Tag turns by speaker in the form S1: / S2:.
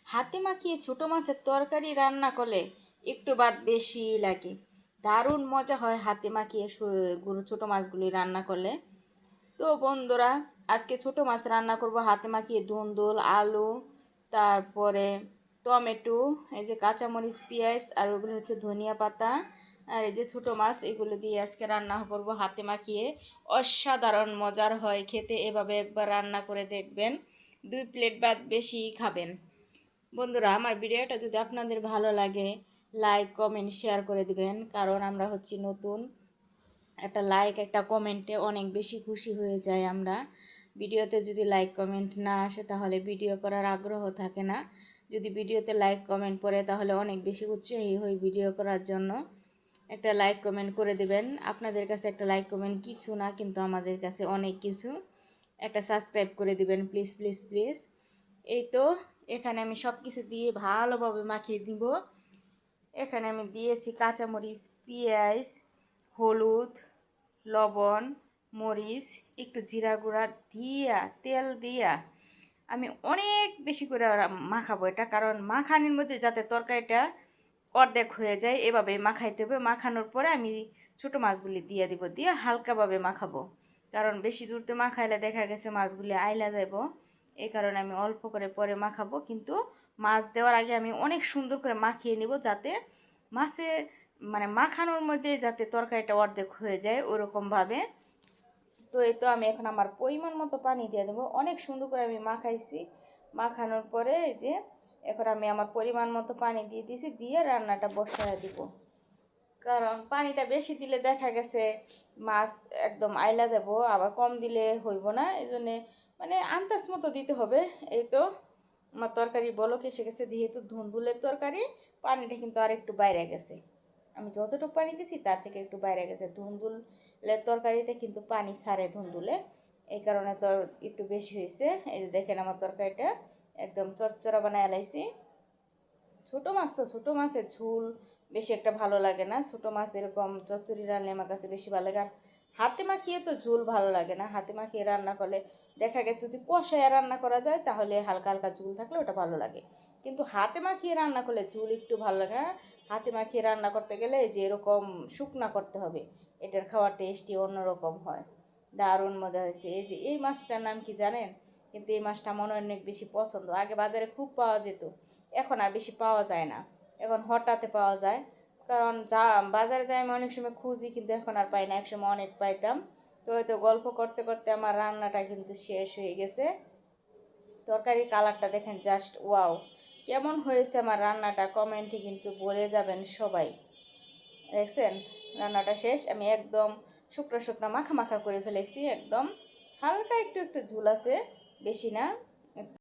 S1: হাতে মাখিয়ে ছোট মাছের তরকারি রান্না করলে একটু বাদ বেশি লাগে। দারুণ মজা হয় হাতে মাখিয়ে ছোট মাছগুলি রান্না করলে। তো বন্ধুরা, আজকে ছোট মাছ রান্না করব হাতে মাখিয়ে। ধুন্দুল, আলু, তারপরে টমেটো, এই যে কাঁচামরিচ, পেঁয়াজ, আর ওগুলো হচ্ছে ধনিয়া পাতা, আর এই যে ছোট মাছ, এগুলো দিয়ে আজকে রান্না করব হাতে মাখিয়ে। অসাধারণ মজার হয় খেতে, এভাবে একবার রান্না করে দেখবেন, 2 প্লেট বা বেশি খাবেন। বন্ধুরা, আমার ভিডিওটা যদি আপনাদের ভালো লাগে, লাইক কমেন্ট শেয়ার করে দিবেন, কারণ আমরা হচ্ছি নতুন। একটা লাইক একটা কমেন্টে অনেক বেশি খুশি হয়ে যায় আমরা। ভিডিওতে যদি লাইক কমেন্ট না আসে তাহলে ভিডিও করার আগ্রহ থাকে না। যদি ভিডিওতে লাইক কমেন্ট পড়ে তাহলে অনেক বেশি উৎসাহী হই ভিডিও করার জন্য। একটা লাইক কমেন্ট করে দেবেন। আপনাদের কাছে একটা লাইক কমেন্ট কিছু না, কিন্তু আমাদের কাছে অনেক কিছু। একটা সাবস্ক্রাইব করে দিবেন প্লিজ প্লিজ প্লিজ। এই তো, এখানে আমি সব কিছু দিয়ে ভালোভাবে মাখিয়ে দিব। এখানে আমি দিয়েছি কাঁচামরিচ, পেঁয়াজ, হলুদ, লবণ, মরিচ, একটু জিরা গুঁড়া দিয়া, তেল দিয়া আমি অনেক বেশি করে মাখাবো এটা, কারণ মাখানির মধ্যে যাতে তরকারিটা অর্ধেক হয়ে যায়, এভাবে মাখাইতে হবে। মাখানোর পরে আমি ছোটো মাছগুলি দিয়ে দিব, দিয়ে হালকাভাবে মাখাবো, কারণ বেশি দূরতে মাখাইলে দেখা গেছে মাছগুলি আইলা যাব। এই কারণে আমি অল্প করে পরে মাখাবো, কিন্তু মাছ দেওয়ার আগে আমি অনেক সুন্দর করে মাখিয়ে নিব, যাতে মাছের মানে মাখানোর মধ্যে যাতে তরকারিটা অর্ধেক হয়ে যায় ওরকমভাবে। তো এই তো আমি এখন আমার পরিমাণ মতো পানি দিয়ে দেবো। অনেক সুন্দর করে আমি মাখাইছি। মাখানোর পরে এই যে এখন আমি আমার পরিমাণ মতো পানি দিয়ে দিয়েছি, দিয়ে রান্নাটা বসায় দিব। কারণ পানিটা বেশি দিলে দেখা গেছে মাছ একদম আইলা দেবো, আবার কম দিলে হইব না, এই জন্যে মানে আন্দাজ মতো দিতে হবে। এই তো আমার তরকারি বলক এসে গেছে, যেহেতু ধুন্দুলের তরকারি, পানিটা কিন্তু আর একটু বাইরে গেছে। আমি যতটুকু পানি দিছি তার থেকে একটু বাইরে গেছে। ধুন্দুলের তরকারিতে কিন্তু পানি ছাড়ে ধুন্দুলে, এই কারণে তো একটু বেশি হয়েছে। এই যে দেখেন আমার তরকারিটা একদম চরচরা বানায় লাইছি। ছোটো মাছ তো, ছোটো মাছের ঝোল বেশি একটা ভালো লাগে না। ছোটো মাছ এরকম চচ্চড়ি রান্না আমার কাছে বেশি ভালো লাগে। আর হাতে মাখিয়ে তো ঝোল ভালো লাগে না। হাতে মাখিয়ে রান্না করলে দেখা গেছে যদি কষায় রান্না করা যায় তাহলে হালকা হালকা ঝোল থাকলে ওটা ভালো লাগে, কিন্তু হাতে মাখিয়ে রান্না করলে ঝোল একটু ভালো লাগে না। হাতে মাখিয়ে রান্না করতে গেলে যে এরকম শুকনা করতে হবে, এটার খাওয়ার টেস্টই অন্যরকম হয়। দারুণ মজা হয়েছে। এই যে এই মাছটার নাম কি জানেন? কিন্তু এই মাছটা মনে অনেক বেশি পছন্দ। আগে বাজারে খুব পাওয়া যেত, এখন আর বেশি পাওয়া যায় না। এখন হঠাৎ পাওয়া যায়, কারণ যা বাজারে যাই আমি অনেক সময় খুঁজি, কিন্তু এখন আর পাই না। একসময় অনেক পাইতাম। তো হয়তো গল্প করতে করতে আমার রান্নাটা কিন্তু শেষ হয়ে গেছে। তরকারির কালারটা দেখেন, জাস্ট ওয়াও! কেমন হয়েছে আমার রান্নাটা কমেন্টে কিন্তু বলে যাবেন সবাই। দেখছেন, রান্নাটা শেষ। আমি একদম শুকনো শুকনো মাখা মাখা করে ফেলেছি, একদম হালকা একটু একটু ঝোল আছে, বেশি না।